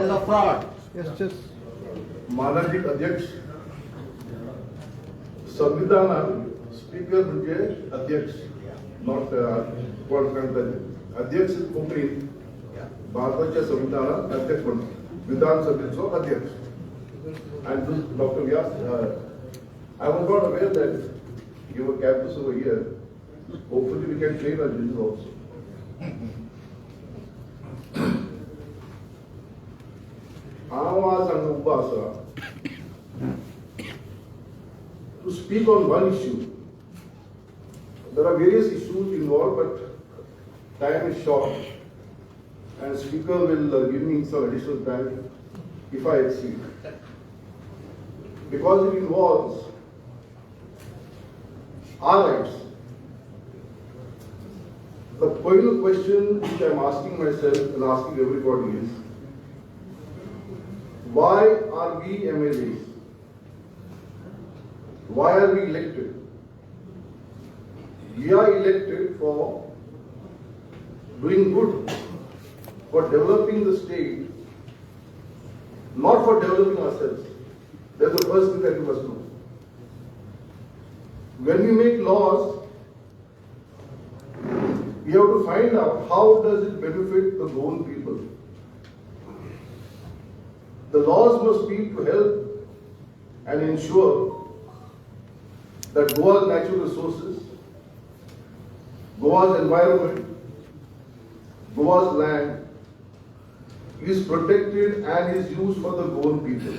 is a fraud. It's just. माननीय अध्यक्ष संविधान स्पीकर म्हणजे अध्यक्ष नॉट अध्यक्ष कोणी भारताच्या संविधानात अध्यक्ष म्हणतात विधानसभेचो अध्यक्ष and this Dr. Vyas, I was not aware that your campus over here. Hopefully we can train our business also. To speak on one issue. There are various issues involved, but time is short, and speaker will give me some additional time if I exceed. Because it involves our rights. The final question which I am asking myself and asking everybody is, why are we MLAs? Why are we elected? We are elected for doing good, for developing the state, not for developing ourselves. That's the first thing that you must know. When we make laws, we have to find out how does it benefit the Goan people. The laws must be to help and ensure that Goa's natural resources, Goa's environment, Goa's land is protected and is used for the Goan people.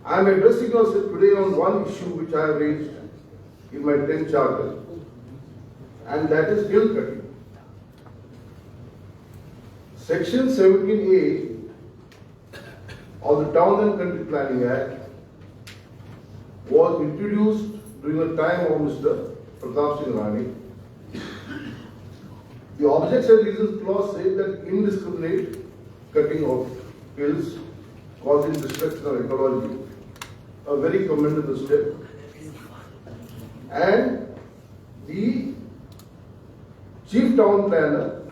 I am addressing yourself today on one issue which I have raised in my 10th charter, and that is hill cutting. Section 17A of the Town and Country Planning Act was introduced during the time of Mr. Pratap Singh Rani. The objects and reasons clause says that indiscriminate cutting of hills causing destruction of ecology, a very commendable step, and the chief town planner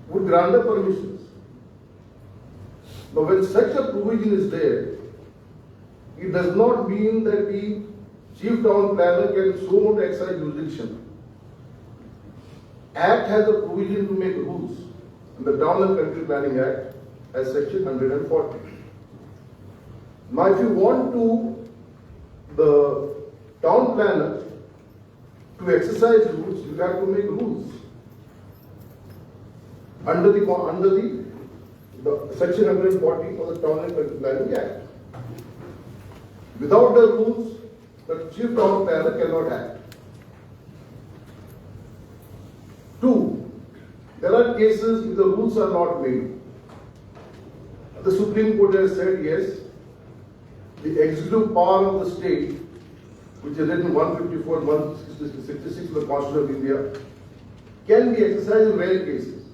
would grant the permissions. Now, when such a provision is there, it does not mean that the chief town planner can so much exercise jurisdiction. Act has a provision to make rules, and the Town and Country Planning Act has section 140. Now, if you want the town planner to exercise rules, you have to make rules under the section 140 of the Town and Country Planning Act. Without the rules, the chief town planner cannot act. 2. There are cases if the rules are not made. The Supreme Court has said yes, the executive power of the state, which is written 154 and 166 of the Constitution of India, can be exercised in rare cases.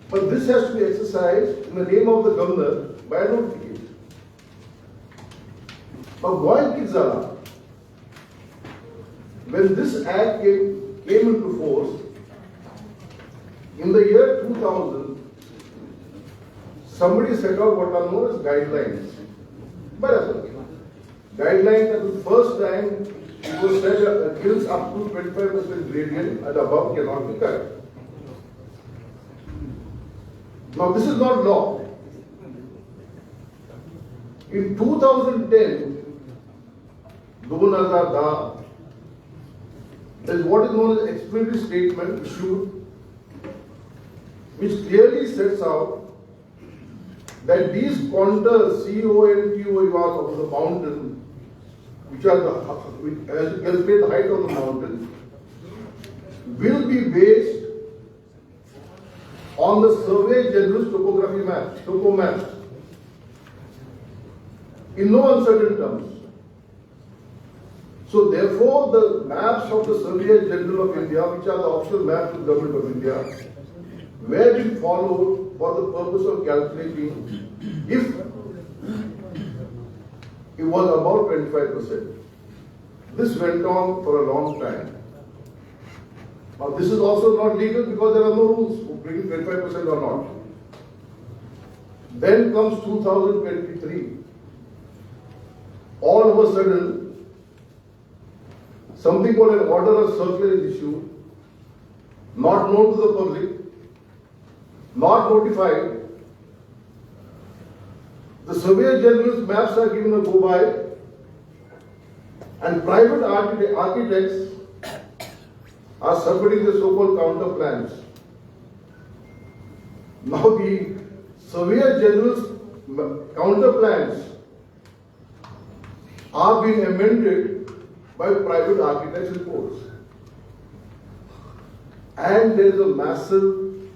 But this has to be exercised in the name of the governor by notification. But Goan Kizala, when this act came into force, in the year 2000, somebody set out what are known as guidelines. Guidelines that the first time it was said that hills up to 25% gradient and above cannot be cut. Now this is not law. In 2010, 2010, there is what is known as explanatory statement issued, which clearly sets out that these contours, CO and TOURs of the mountain, which are as you calculate the height of the mountain, will be based on the Survey General's topography maps, topo maps, in no uncertain terms. So therefore, the maps of the Survey General of India, which are the official maps of the Government of India, were being followed for the purpose of calculating if it was about 25%. This went on for a long time. Now this is also not legal because there are no rules. bringing 25% or not. Then comes 2023. All of a sudden, something called an order of circular is issued, not known to the public, not notified. The Surveyor General's maps are given a go by, and private architects are submitting the so-called counter plans. Now the Surveyor General's counter plans are being amended by private architects' reports. And there is a massive,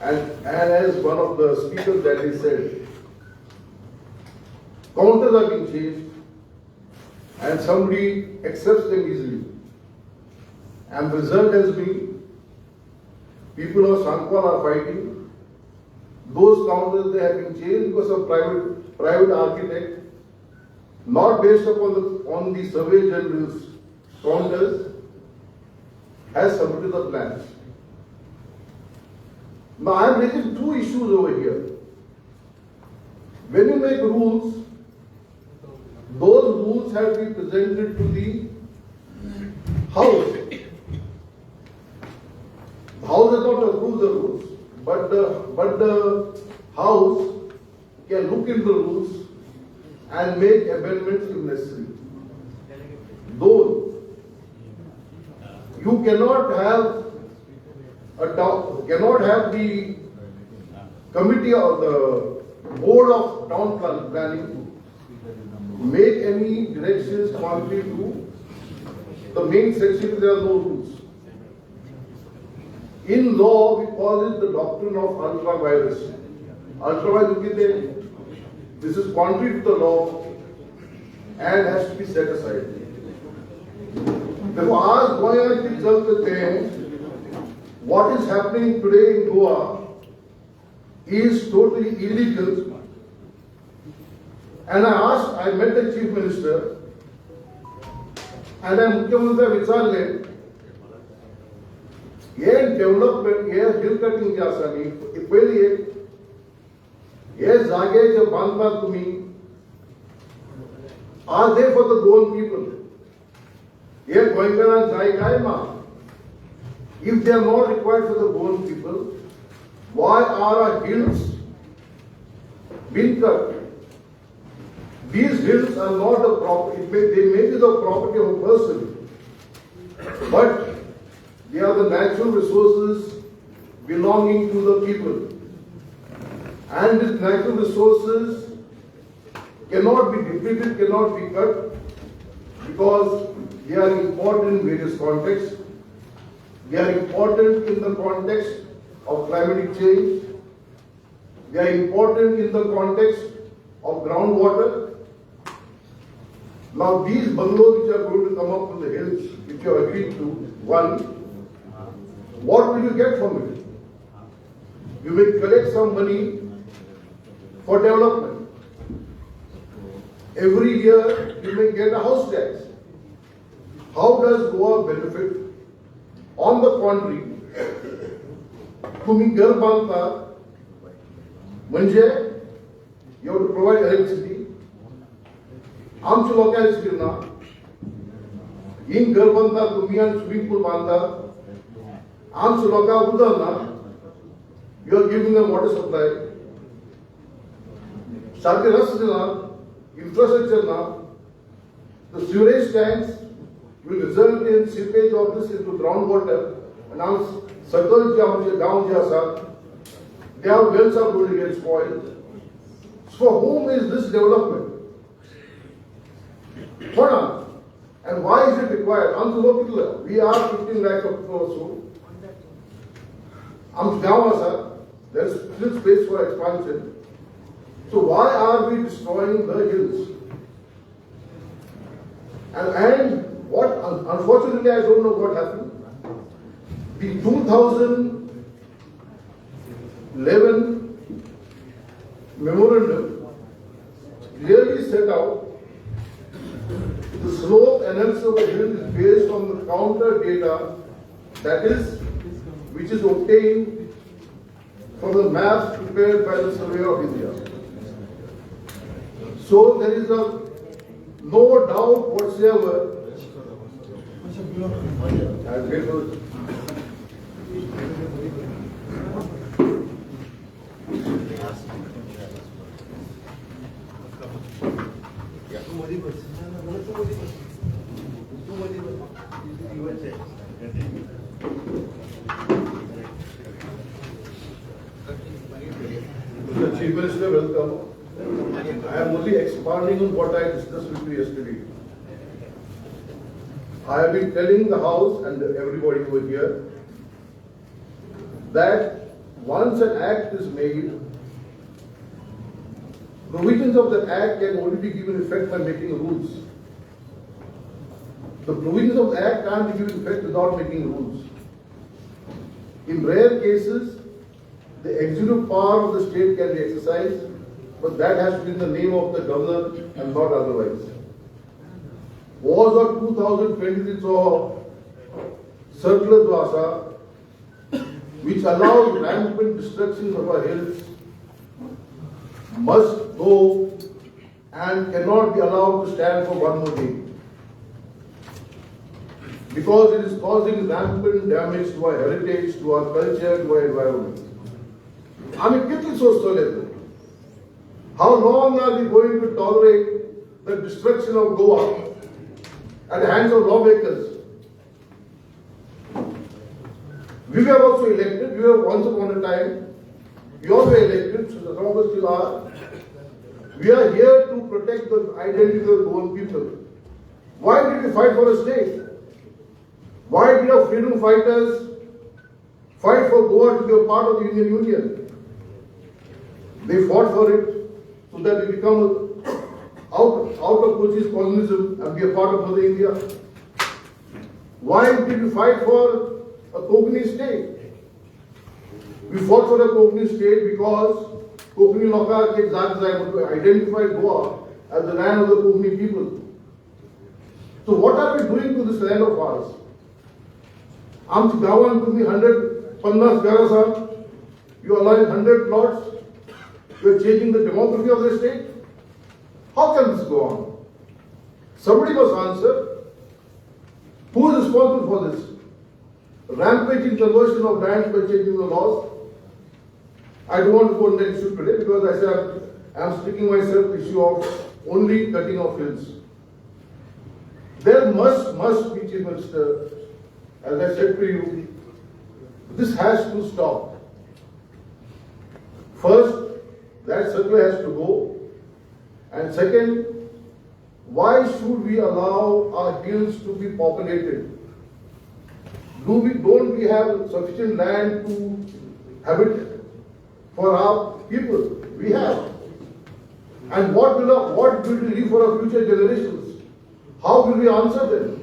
and as one of the speakers that he said, counters are being changed and somebody accepts them easily. And the result has been people of Sankwal are fighting. Those counters, they have been changed because of private architect, not based upon the Surveyor General's counters, has submitted the plans. Now I am raising two issues over here. When you make rules, those rules have to be presented to the House. The House has not approved the rules, but the House can look into the rules and make amendments if necessary. Though you cannot have the committee or the board of town planning make any directions contrary to the main section. There are no rules. In law, we call it the doctrine of ultra virus. Ultra virus, this is contrary to the law and has to be set aside. Therefore, आज गोया के चलते हैं, what is happening today in Goa is totally illegal. And I met the Chief Minister, and I Mukhyamantri विचारले, ये development, ये hill cutting क्या सानी, पहले ये जागे जो बांधता तुम्ही, are they for the Goan people? ये गोयंकरा जाए मा. If they are not required for the Goan people, why are our hills being cut? These hills are not the property, they may be the property of a person, but they are the natural resources belonging to the people. And these natural resources cannot be depleted, cannot be cut, because they are important in various contexts. They are important in the context of climatic change. They are important in the context of groundwater. Now these bungalows which are going to come up from the hills, which you have agreed to, one, what will you get from it? You may collect some money for development. Every year you may get a house tax. How does Goa benefit? On the contrary, तुम्ही घर बांधता म्हणजे you have to provide electricity. आमच्या लोकांनी कितना इन घर बांधता तुम्ही आणि स्विमिंग पूल बांधता आमच्या लोकांना उदाहरणा you are giving them water supply. सारखे रस्ते ना infrastructure ना the sewage tanks will result in seepage of this into groundwater, and now circles down they have wells are going to get spoiled. So for whom is this development? Hold on. And why is it required? We are 15 lakh of people or so. There is still space for expansion. So why are we destroying the hills? And what, unfortunately, I don't know what happened. The 2011 memorandum clearly set out the slope analysis of the hill is based on the counter data, that is, which is obtained from the maps prepared by the Surveyor of India. So there is no doubt whatsoever. I'll wait for it. Mr. Chief Minister, welcome. I am only expanding on what I discussed with you yesterday. I have been telling the House and everybody over here that once an act is made, provisions of that act can only be given effect by making rules. The provisions of the act can't be given effect without making rules. In rare cases, the executive power of the state can be exercised, but that has to be in the name of the governor and not otherwise. Was of 2023 saw circular Dwasa, which allows rampant destruction of our hills, must go and cannot be allowed to stand for one more day, because it is causing rampant damage to our heritage, to our culture, to our environment. I mean, kitni soch level. How long are we going to tolerate the destruction of Goa at the hands of lawmakers? We were also elected. We were once upon a time. We all were elected. So some of us still are. We are here to protect the identity of the Goan people. Why did we fight for a state? Why did our freedom fighters fight for Goa to be a part of the Indian Union? They fought for it so that we become out of Portuguese colonialism and be a part of Mother India. Why did we fight for a Konkani state? We fought for a Konkani state because Konkani Lokar ke Zat Zai to identify Goa as the land of the Konkani people. So what are we doing to this land of ours? Amch Goan to me 150 Garasan, you are allowing 100 plots, you are changing the demography of the state. How can this go on? Somebody must answer. Who is responsible for this? Rampaging conversion of lands by changing the laws. I don't want to go on that issue today because I said I am sticking myself to the issue of only cutting of hills. There must be, Chief Minister, as I said to you, this has to stop. First, that circular has to go. And second, why should we allow our hills to be populated? Don't we have sufficient land to have it for our people? We have. And what will we leave for our future generations? How will we answer them?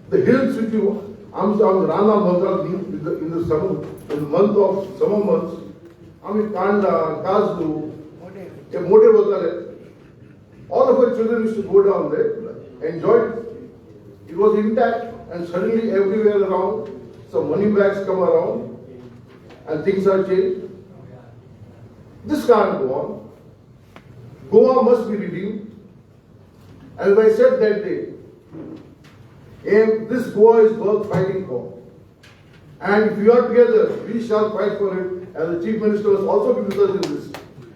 The hills which you, in the month of summer months, I mean, Kanda, Kazlu, all of our children used to go down there, enjoy it. It was intact, and suddenly everywhere around, some money bags come around, and things are changed. This can't go on. Goa must be redeemed. As I said that day, this Goa is worth fighting for. And if we are together, we shall fight for it. And the Chief Minister must also be with us in this.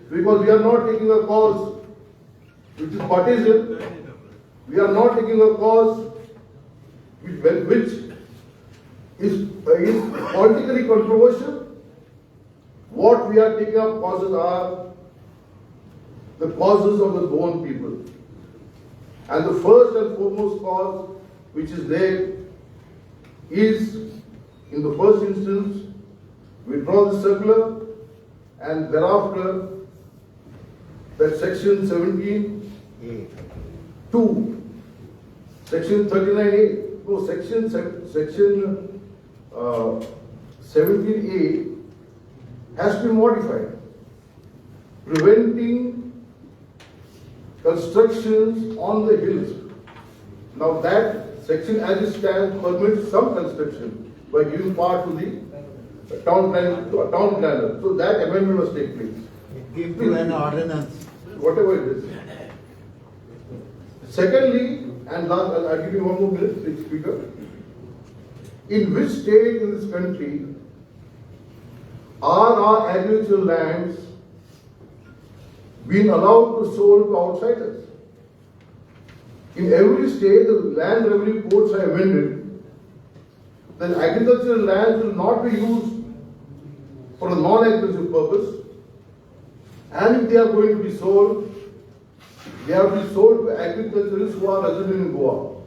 Because we are not taking a cause which is partisan. We are not taking a cause which is politically controversial. What we are taking up causes are the causes of the Goan people. And the first and foremost cause which is there is, in the first instance, withdraw the circular, and thereafter that section 17A, 2, section 39A, no, section 17A has to be modified, preventing constructions on the hills. Now that section as it stands permits some construction by giving power to the town planner. So that amendment must take place. Give to an ordinance. Whatever it is. Secondly, and last, I'll give you one more minute, please, Speaker. In which state in this country are our agricultural lands being allowed to sold to outsiders? In every state, the land revenue codes are amended. Then agricultural lands will not be used for a non-agricultural purpose. And if they are going to be sold, they have to be sold to agriculturists who are resident in Goa.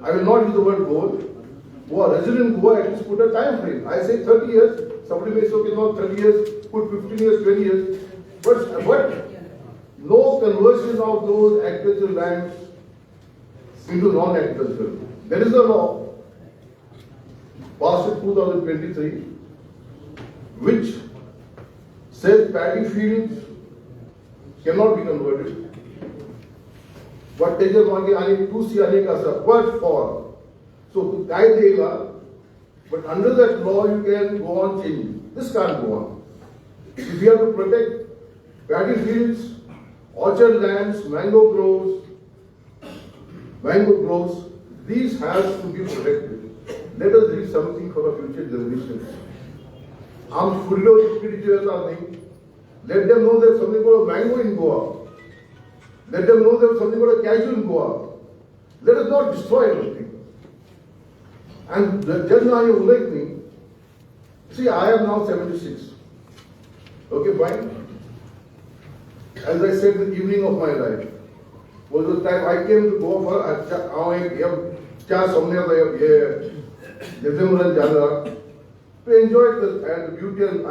I will not use the word Goan. Who are resident in Goa, at least put a time frame. I say 30 years. Somebody may say, okay, not 30 years, put 15 years, 20 years. But no conversion of those agricultural lands into non-agricultural. There is a law passed in 2023 which says paddy fields cannot be converted. But they just want to see but for. So guide dega, but under that law you can go on changing. This can't go on. If you have to protect paddy fields, orchard lands, mango groves, these have to be protected. Let us leave something for the future generations. I'm fully of let them know there's something called a mango in Goa. Let them know there's something called a cashew in Goa. Let us not destroy everything. And just now you like me. See, I am now 76. Okay, fine. As I said, the evening of my life was the time I came to go for to enjoy the beauty and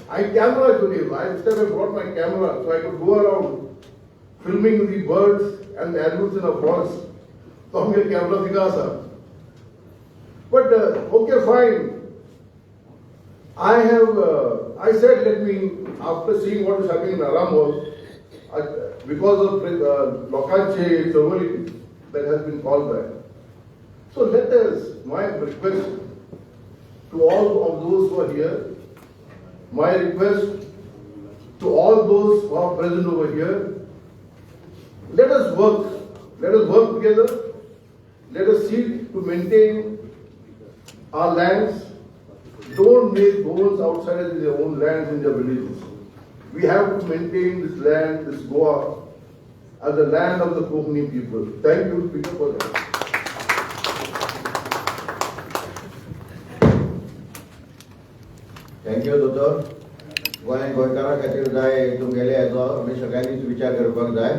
I camera today. This time I brought my camera so I could go around filming the birds and the animals in a forest. So I'm going to camera dikha. But okay, fine. I said, let me, after seeing what is happening in Aram, because of Lokanche Chorvali that has been called back. So let us, my request to all of those who are here, my request to all those who are present over here, let us work together, let us seek to maintain our lands. Don't make Goans outsiders in their own lands, in their villages. We have to maintain this land, this Goa, as the land of the Konkani people. Thank you, Speaker, for that. Thank you, Doctor. Goa गोंयकारां खातीर जाय हितून गेले हाचो आमी सगळ्यांनीच विचार करपाक जाय.